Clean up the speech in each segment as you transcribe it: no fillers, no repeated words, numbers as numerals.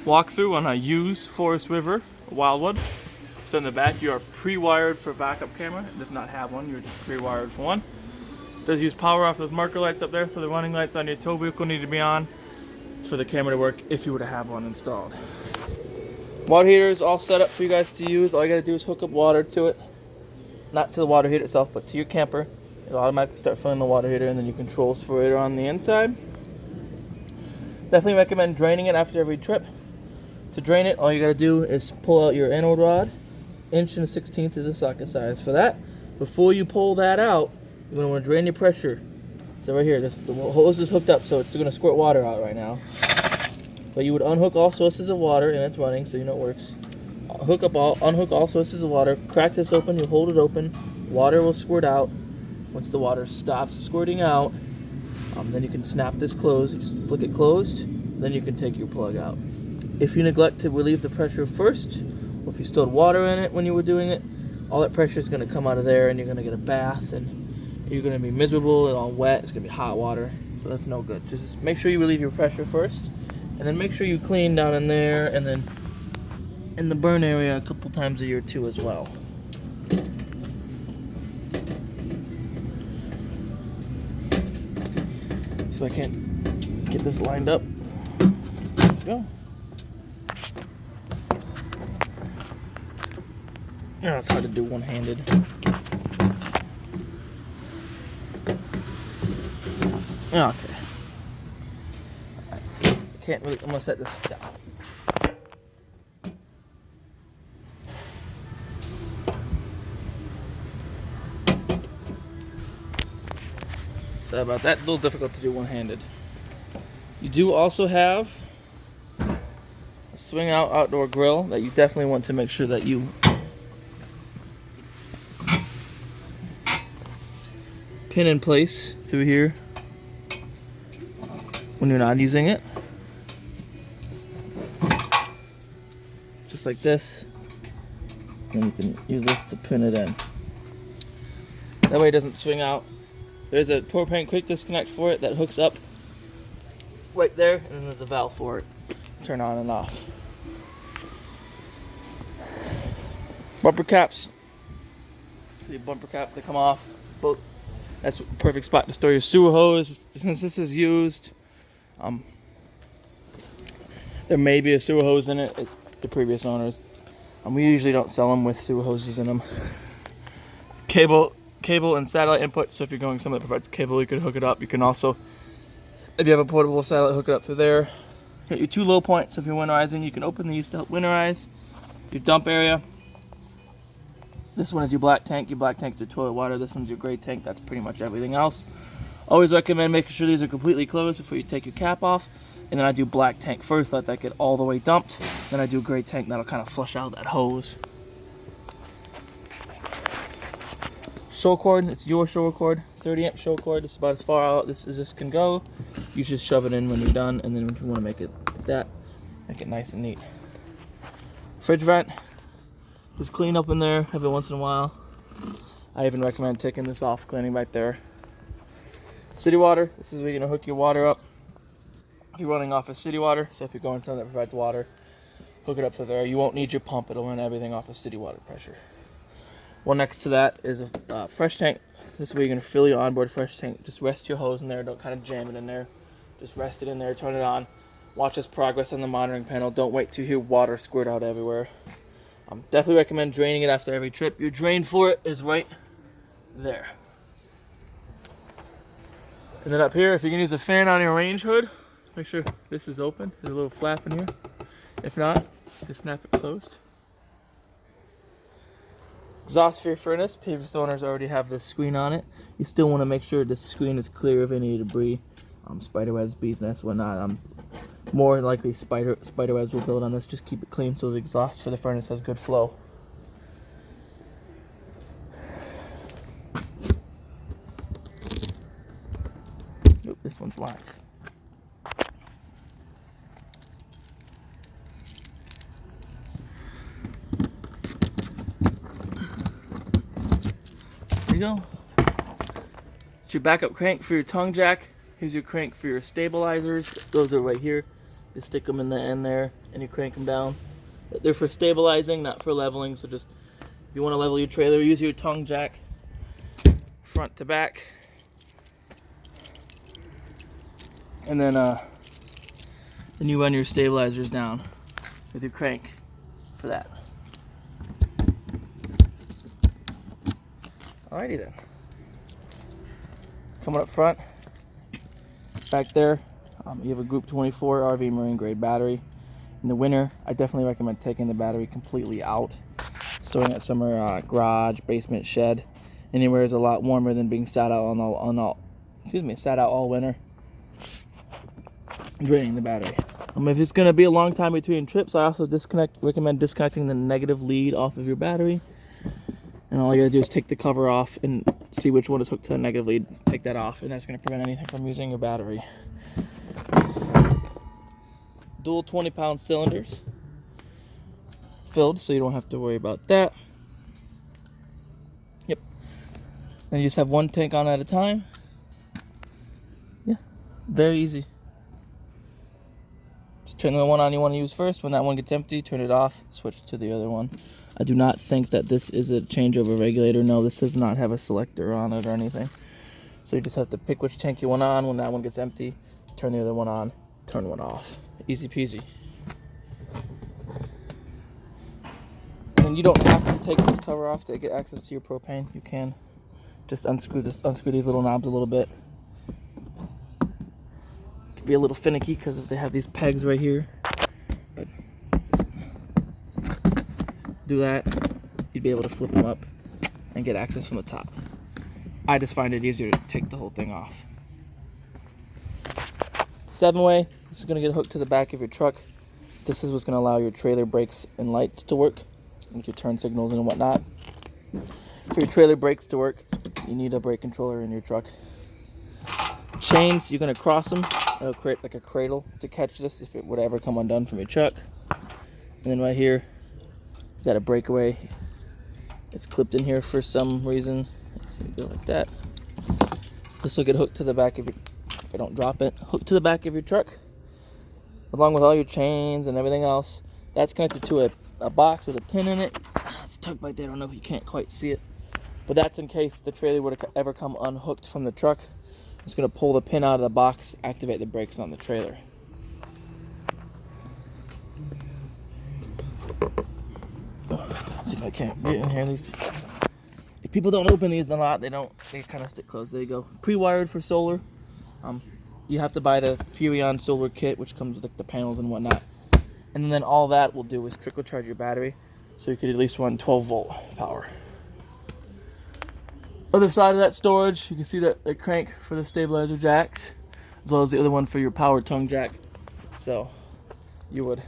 walkthrough on a used Forest River Wildwood. So in the back, you are pre-wired for backup camera. It does not have one, you're just pre-wired for one. It does use power off those marker lights up there, so the running lights on your tow vehicle need to be on. It's for the camera to work if you were to have one installed. Water heater is all set up for you guys to use. All you gotta do is hook up water to it. Not to the water heater itself, but to your camper. It'll automatically start filling the water heater, and then your controls for it are on the inside. Definitely recommend draining it after every trip. To drain it, all you gotta do is pull out your anode rod. 1/16 is the socket size for that. Before you pull that out, you're gonna want to drain your pressure. So right here, the hose is hooked up, so it's gonna squirt water out right now. But you would unhook all sources of water, and it's running, so you know it works. Unhook all sources of water. Crack this open. You hold it open. Water will squirt out. Once the water stops squirting out, then you can snap this closed. You just flick it closed. Then you can take your plug out. If you neglect to relieve the pressure first, or if you stored water in it when you were doing it, all that pressure is going to come out of there, and you're going to get a bath, and you're going to be miserable and all wet. It's going to be hot water, so that's no good. Just make sure you relieve your pressure first, and then make sure you clean down in there, and then in the burn area a couple times a year too as well. See if I can't get this lined up. There we go. Yeah, it's hard to do one-handed. Okay. Can't really, I'm gonna set this down. Sorry about that, it's a little difficult to do one-handed. You do also have a swing out outdoor grill that you definitely want to make sure that you pin in place through here when you're not using it. Just like this. And you can use this to pin it in. That way it doesn't swing out. There's a propane quick disconnect for it that hooks up right there, and then there's a valve for it to turn on and off. Bumper caps. The bumper caps that come off. Both. That's a perfect spot to store your sewer hose. Since this is used, there may be a sewer hose in it. It's the previous owners. We usually don't sell them with sewer hoses in them. Cable and satellite input. So if you're going somewhere that provides cable, you could hook it up. You can also, if you have a portable satellite, hook it up through there. Hit your two low points. So if you're winterizing, you can open these to help winterize. Your dump area. This one is your black tank. Your black tank is your toilet water. This one's your gray tank. That's pretty much everything else. Always recommend making sure these are completely closed before you take your cap off. And then I do black tank first, let that get all the way dumped. Then I do gray tank, that'll kind of flush out that hose. Show cord, it's your show cord. 30 amp show cord. This is about as far out as this can go. You just shove it in when you're done, and then if you want to make it like that, make it nice and neat. Fridge vent. Just clean up in there every once in a while. I even recommend taking this off, cleaning right there. City water, this is where you're gonna hook your water up. If you're running off of city water, so if you're going somewhere that provides water, hook it up to there. You won't need your pump, it'll run everything off of city water pressure. One next to that is a fresh tank. This is where you're gonna fill your onboard fresh tank. Just rest your hose in there, don't kind of jam it in there. Just rest it in there, turn it on. Watch its progress on the monitoring panel. Don't wait to hear water squirt out everywhere. Definitely recommend draining it after every trip. Your drain for it is right there. And then up here, if you can use a fan on your range hood, make sure this is open. There's a little flap in here. If not, just snap it closed. Exhaust for your furnace. Previous owners already have this screen on it. You still want to make sure the screen is clear of any debris, spiderwebs, bees nests, whatnot. More likely spiderwebs will build on this. Just keep it clean so the exhaust for the furnace has good flow. Oop, this one's locked. There you go. It's your backup crank for your tongue jack. Here's your crank for your stabilizers. Those are right here. You stick them in the end there and you crank them down. They're for stabilizing, not for leveling. So just if you want to level your trailer, use your tongue jack front to back. And then you run your stabilizers down with your crank for that. Alrighty then. Coming up front, back there, you have a Group 24 RV marine grade battery. In the winter, I definitely recommend taking the battery completely out, storing it somewhere, garage, basement, shed, anywhere is a lot warmer than being sat out sat out all winter, draining the battery. If it's going to be a long time between trips, I also recommend disconnecting the negative lead off of your battery. And all you gotta do is take the cover off and see which one is hooked to the negative lead. Take that off, and that's gonna prevent anything from using your battery. Dual 20-pound cylinders, filled, so you don't have to worry about that. Yep. And you just have one tank on at a time. Yeah, very easy. Just turn the one on you want to use first. When that one gets empty, turn it off, switch to the other one. I do not think that this is a changeover regulator. No, this does not have a selector on it or anything. So you just have to pick which tank you want on. When that one gets empty, turn the other one on, turn one off. Easy peasy. And you don't have to take this cover off to get access to your propane. You can just unscrew these little knobs a little bit. It can be a little finicky because if they have these pegs right here. But do that, you'd be able to flip them up and get access from the top. I just find it easier to take the whole thing off. 7-way, this is going to get hooked to the back of your truck. This is what's going to allow your trailer brakes and lights to work, like your turn signals and whatnot. For your trailer brakes to work, you need a brake controller in your truck. Chains, you're going to cross them. It'll create like a cradle to catch this if it would ever come undone from your truck. And then right here, got a breakaway. It's clipped in here for some reason. So you go like that. This will get hooked to the back of your, if I don't drop it, hooked to the back of your truck, along with all your chains and everything else. That's connected to a box with a pin in it. It's tucked right there. I don't know if you can't quite see it, but that's in case the trailer would ever come unhooked from the truck. It's going to pull the pin out of the box, activate the brakes on the trailer. Let's see if I can't get in here. These, if people don't open these a lot, they kind of stick closed. There you go. Pre-wired for solar. You have to buy the Furrion solar kit, which comes with like the panels and whatnot. And then all that will do is trickle charge your battery, so you could at least run 12-volt power. Other side of that storage, you can see that the crank for the stabilizer jacks, as well as the other one for your power tongue jack. So you would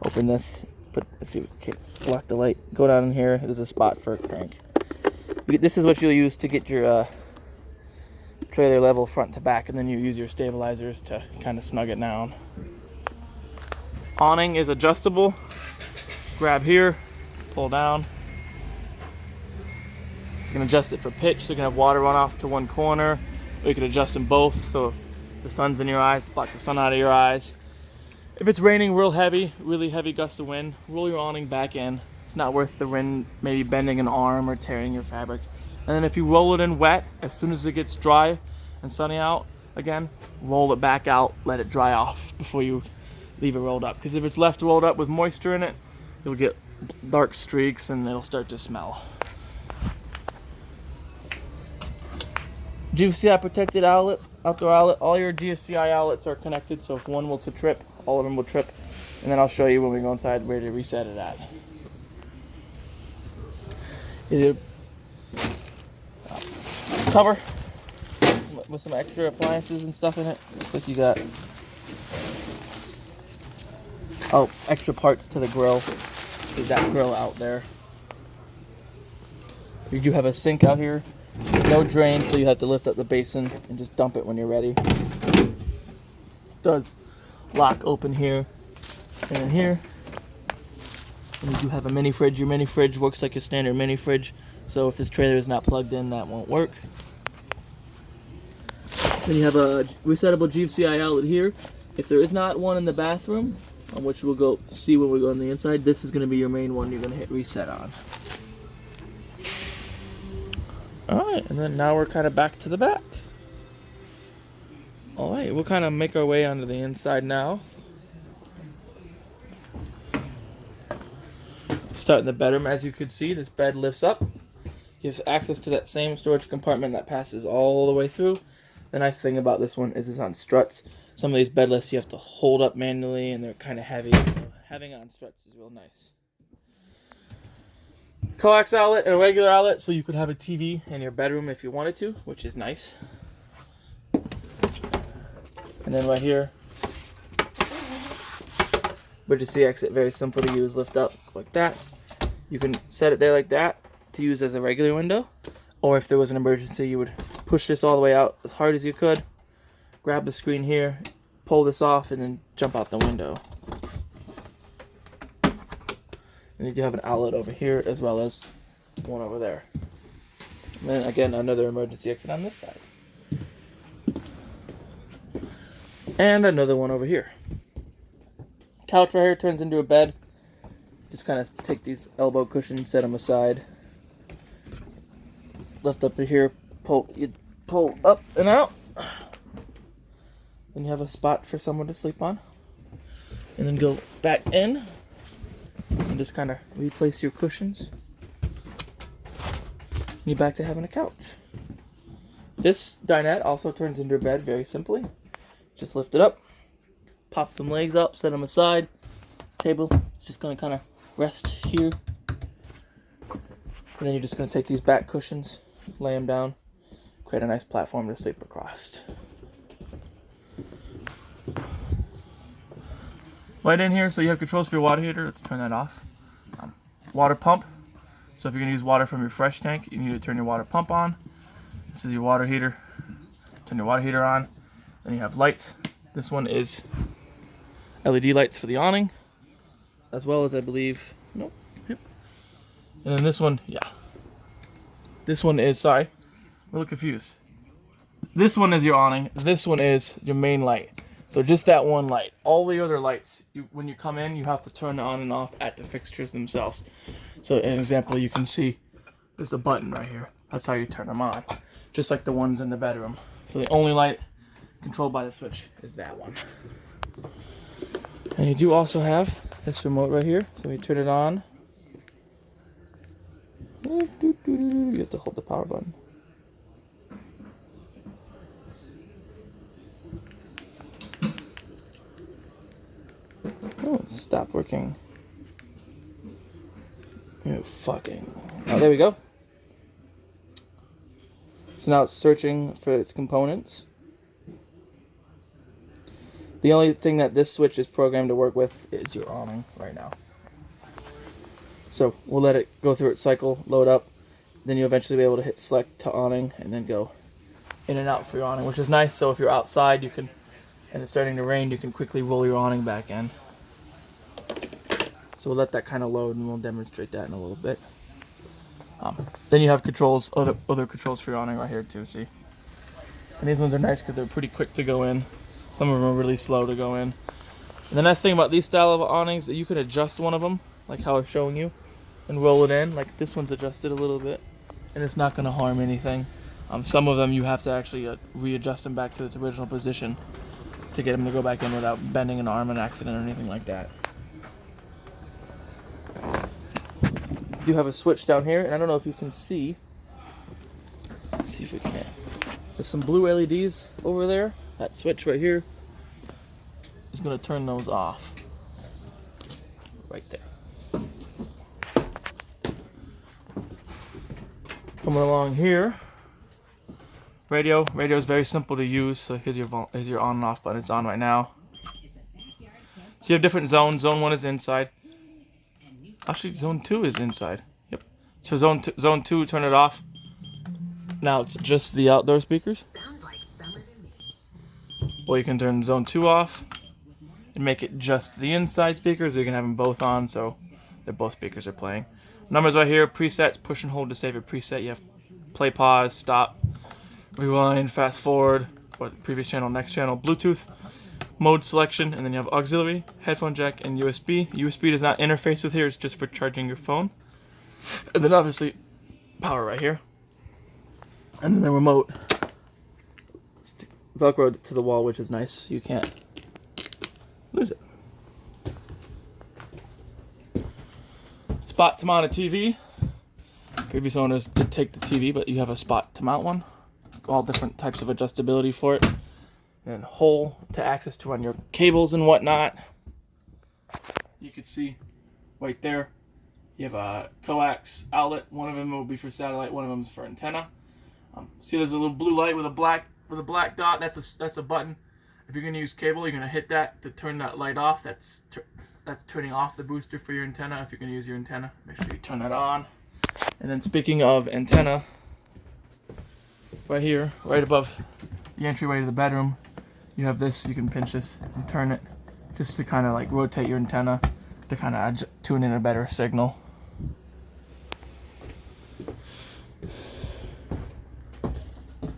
open this, let's see, okay, block the light, go down in here, there's a spot for a crank. This is what you'll use to get your trailer level front to back, and then you use your stabilizers to kind of snug it down. Awning is adjustable. Grab here, pull down. So you can adjust it for pitch, so you can have water run off to one corner, or you can adjust them both so the sun's in your eyes, block the sun out of your eyes. If it's raining really heavy gusts of wind, roll your awning back in. It's not worth the wind maybe bending an arm or tearing your fabric. And then if you roll it in wet, as soon as it gets dry and sunny out again, roll it back out, let it dry off before you leave it rolled up. Because if it's left rolled up with moisture in it, you'll get dark streaks and it'll start to smell. GFCI protected outlet, outdoor outlet. All your GFCI outlets are connected, so if one were to trip, all of them will trip. And then I'll show you when we go inside where to reset it at. Either cover with some extra appliances and stuff in it. Looks like you got extra parts to the grill. Leave that grill out there. You do have a sink out here. No drain, so you have to lift up the basin and just dump it when you're ready. It does lock open here and in here. And you do have a mini fridge. Your mini fridge works like a standard mini fridge, so if this trailer is not plugged in, that won't work. Then you have a resettable GFCI outlet here. If there is not one in the bathroom, on which we'll go see when we go on the inside, this is going to be your main one you're going to hit reset on. Alright, and then now we're kind of back to the back. Alright, we'll kind of make our way onto the inside now. Start in the bedroom. As you can see, this bed lifts up. You have access to that same storage compartment that passes all the way through. The nice thing about this one is it's on struts. Some of these bed lifts you have to hold up manually and they're kind of heavy, so having it on struts is real nice. Coax outlet and a regular outlet, so you could have a TV in your bedroom if you wanted to, which is nice. And then right here, emergency exit, very simple to use, lift up like that. You can set it there like that to use as a regular window, or if there was an emergency, you would push this all the way out as hard as you could, grab the screen here, pull this off, and then jump out the window. And you do have an outlet over here as well as one over there. And then again, another emergency exit on this side. And another one over here. Couch right here turns into a bed. Just kind of take these elbow cushions, set them aside. Lift up to here, pull up and out. Then you have a spot for someone to sleep on. And then go back in and just kind of replace your cushions. And you're back to having a couch. This dinette also turns into a bed very simply. Just lift it up, pop them legs up, set them aside. Table is just going to kind of rest here. And then you're just going to take these back cushions, lay them down, create a nice platform to sleep across. Right in here, so you have controls for your water heater. Let's turn that off. Water pump. So if you're going to use water from your fresh tank, you need to turn your water pump on. This is your water heater. Turn your water heater on. Then you have lights. This one is LED lights for the awning, as well as I believe, nope, yep. And then this one, yeah. This one is, sorry, I'm a little confused. This one is your awning. This one is your main light. So just that one light. All the other lights, when you come in, you have to turn on and off at the fixtures themselves. So an example, you can see there's a button right here. That's how you turn them on, just like the ones in the bedroom. So the only light controlled by the switch is that one. And you do also have this remote right here. So we turn it on. You have to hold the power button. Oh, it stopped working. You fucking. Oh, there we go. So now it's searching for its components. The only thing that this switch is programmed to work with is your awning right now. So we'll let it go through its cycle, load up, then you'll eventually be able to hit select to awning and then go in and out for your awning, which is nice. So if you're outside, you can, and it's starting to rain, you can quickly roll your awning back in. So we'll let that kind of load and we'll demonstrate that in a little bit. Then you have controls, other controls for your awning right here too, see? And these ones are nice because they're pretty quick to go in. Some of them are really slow to go in. And the nice thing about these style of awnings is that you can adjust one of them, like how I'm showing you, and roll it in. Like this one's adjusted a little bit, and it's not going to harm anything. Some of them you have to actually readjust them back to its original position to get them to go back in without bending an arm, an accident, or anything like that. You do have a switch down here, and I don't know if you can see. Let's see if we can. There's some blue LEDs over there. That switch right here is going to turn those off. Right there. Coming along here. Radio is very simple to use. So here's your on and off button. It's on right now. So you have different zones. Zone 1 is inside. Actually, Zone 2 is inside. Yep. So Zone 2, turn it off. Now it's just the outdoor speakers. Or you can turn Zone 2 off and make it just the inside speakers. Or you can have them both on, so that both speakers are playing. Numbers right here, presets, push and hold to save your preset. You have play, pause, stop, rewind, fast forward, or previous channel, next channel. Bluetooth, mode selection, and then you have auxiliary, headphone jack, and USB. USB does not interface with here, it's just for charging your phone. And then obviously power right here. And then the remote velcroed to the wall, which is nice, so you can't lose it. Spot to mount a TV. Previous owners did take the TV, but you have a spot to mount one. All different types of adjustability for it. And hole to access to run your cables and whatnot. You can see right there, you have a coax outlet. One of them will be for satellite, one of them is for antenna. See, there's a little blue light with a black dot. That's a button. If you're going to use cable, you're going to hit that to turn that light off. That's turning off the booster for your antenna. If you're going to use your antenna, make sure you turn that on. And then speaking of antenna, right here, right above the entryway to the bedroom, you have this. You can pinch this and turn it just to kind of like rotate your antenna to kind of tune in a better signal.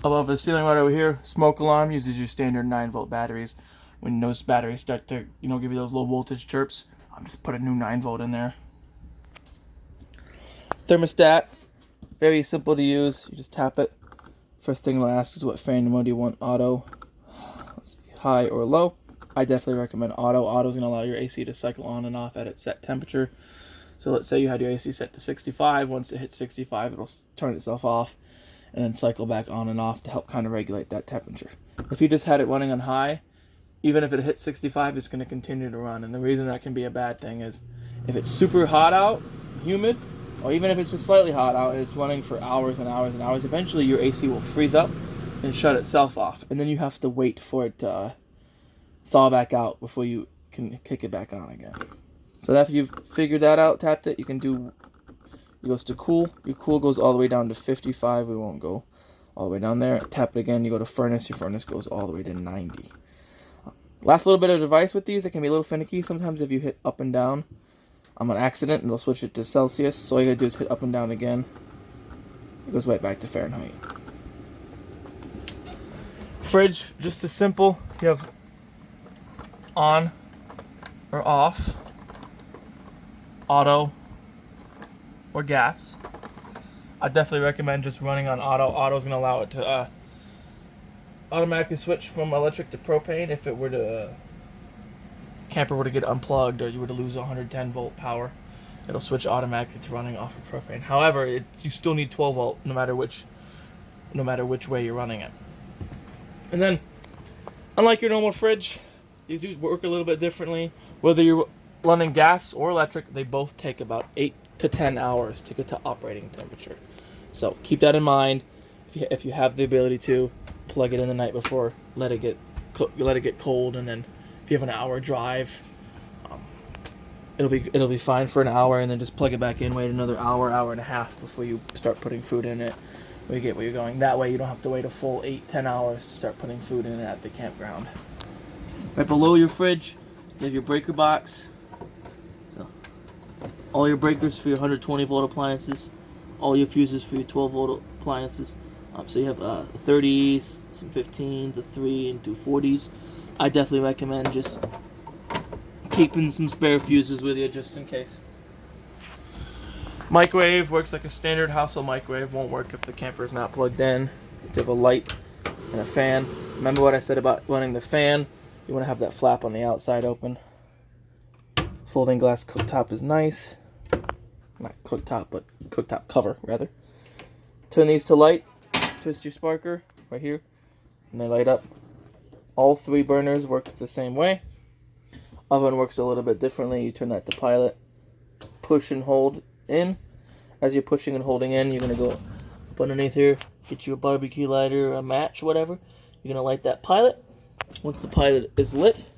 Above the ceiling right over here, smoke alarm, uses your standard 9-volt batteries. When those batteries start to, give you those low voltage chirps, I'll just put a new 9-volt in there. Thermostat, very simple to use. You just tap it. First thing it'll ask is what fan mode do you want, auto, let's see, high or low. I definitely recommend auto. Auto is going to allow your AC to cycle on and off at its set temperature. So let's say you had your AC set to 65. Once it hits 65, it'll turn itself off and then cycle back on and off to help kind of regulate that temperature. If you just had it running on high, even if it hits 65, it's going to continue to run. And the reason that can be a bad thing is if it's super hot out, humid, or even if it's just slightly hot out and it's running for hours and hours and hours, eventually your AC will freeze up and shut itself off. And then you have to wait for it to thaw back out before you can kick it back on again. So after you've figured that out, tapped it, you can do, it goes to cool. Your cool goes all the way down to 55. We won't go all the way down there. Tap it again, you go to furnace. Your furnace goes all the way to 90. Last little bit of advice with these, they can be a little finicky. Sometimes if you hit up and down on accident, it'll switch it to Celsius. So all you gotta do is hit up and down again. It goes right back to Fahrenheit. Fridge, just as simple. You have on or off, auto or gas. I definitely recommend just running on auto. Auto is going to allow it to automatically switch from electric to propane if it were to camper were to get unplugged or you were to lose 110 volt power. It'll switch automatically to running off of propane. However, you still need 12 volt no matter which way you're running it. And then, unlike your normal fridge, these do work a little bit differently. Whether you're running gas or electric, they both take about 8 to 10 hours to get to operating temperature. So keep that in mind. If you have the ability to plug it in the night before, let it get cold, and then if you have an hour drive, it'll be fine for an hour, and then just plug it back in. Wait another hour and a half before you start putting food in it. Where you get where you're going. That way you don't have to wait a full 8-10 hours to start putting food in it at the campground. Right below your fridge, you have your breaker box. So all your breakers for your 120 volt appliances, all your fuses for your 12 volt appliances. So you have 30s, some 15s, a 3 and 2 40s. I definitely recommend just keeping some spare fuses with you just in case. Microwave works like a standard household microwave. Won't work if the camper is not plugged in. You have a light and a fan. Remember what I said about running the fan? You want to have that flap on the outside open. Folding glass cooktop is nice. Not cooktop, but cooktop cover, rather. Turn these to light. Twist your sparker right here, and they light up. All 3 burners work the same way. Oven works a little bit differently. You turn that to pilot. Push and hold in. As you're pushing and holding in, you're going to go up underneath here, get you a barbecue lighter, a match, whatever. You're going to light that pilot. Once the pilot is lit,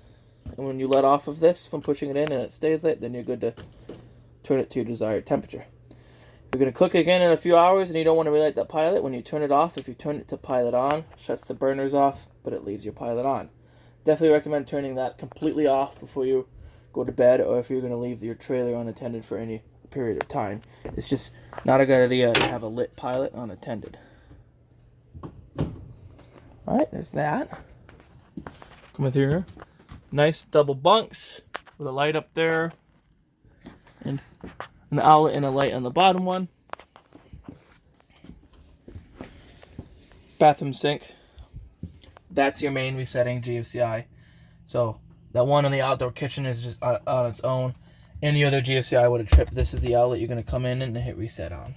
and when you let off of this from pushing it in and it stays lit, then you're good to turn it to your desired temperature. You're going to cook again in a few hours, and you don't want to relight that pilot. When you turn it off, if you turn it to pilot on, shuts the burners off, but it leaves your pilot on. Definitely recommend turning that completely off before you go to bed, or if you're going to leave your trailer unattended for any period of time. It's just not a good idea to have a lit pilot unattended. Alright, there's that. Come in through here. Nice double bunks with a light up there and an outlet and a light on the bottom one. Bathroom sink. That's your main resetting GFCI. So that one in the outdoor kitchen is just on its own. Any other GFCI would have tripped. This is the outlet you're going to come in and hit reset on.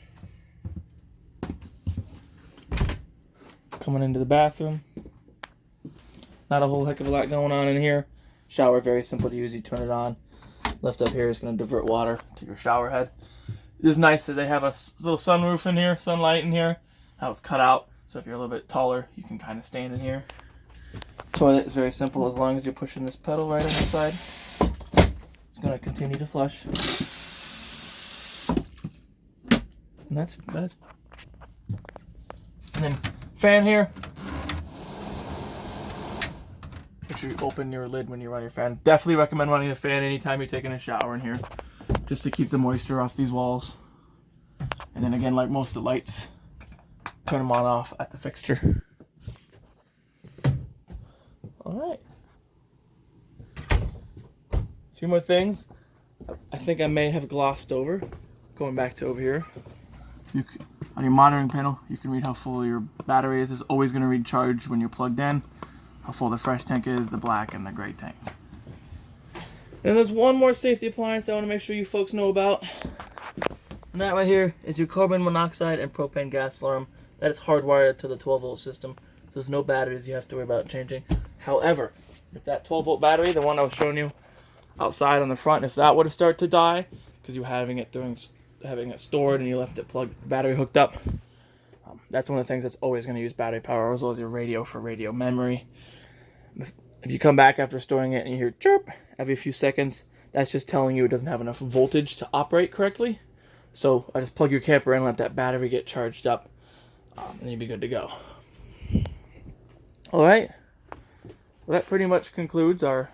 Coming into the bathroom. Not a whole heck of a lot going on in here. Shower, very simple to use. You turn it on. Lift up here is going to divert water to your shower head. It is nice that they have a little sunroof in here, sunlight in here. How it's cut out, so if you're a little bit taller, you can kind of stand in here. Toilet is very simple as long as you're pushing this pedal right on the side. It's going to continue to flush. And that's and then fan here. Make sure you open your lid when you run your fan. Definitely recommend running the fan anytime you're taking a shower in here, just to keep the moisture off these walls. And then again, like most of the lights, turn them on off at the fixture. Alright. A few more things I think I may have glossed over. Going back to over here. On your monitoring panel, you can read how full your battery is. It's always going to read charge when you're plugged in. How full the fresh tank is, the black and the gray tank. And there's one more safety appliance I want to make sure you folks know about. And that right here is your carbon monoxide and propane gas alarm. That is hardwired to the 12-volt system. So there's no batteries you have to worry about changing. However, if that 12-volt battery, the one I was showing you outside on the front, if that were to start to die, because you were having it stored and you left it plugged, the battery hooked up, that's one of the things that's always going to use battery power, as well as your radio for radio memory. If you come back after storing it and you hear chirp every few seconds, that's just telling you it doesn't have enough voltage to operate correctly. So I just plug your camper in, let that battery get charged up, and you'll be good to go. Alright, well, that pretty much concludes our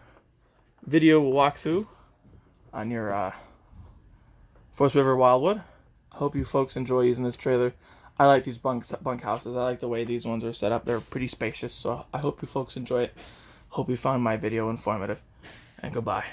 video walkthrough on your Forest River Wildwood. I hope you folks enjoy using this trailer. I like these bunk houses. I like the way these ones are set up. They're pretty spacious, so I hope you folks enjoy it. Hope you found my video informative, and goodbye.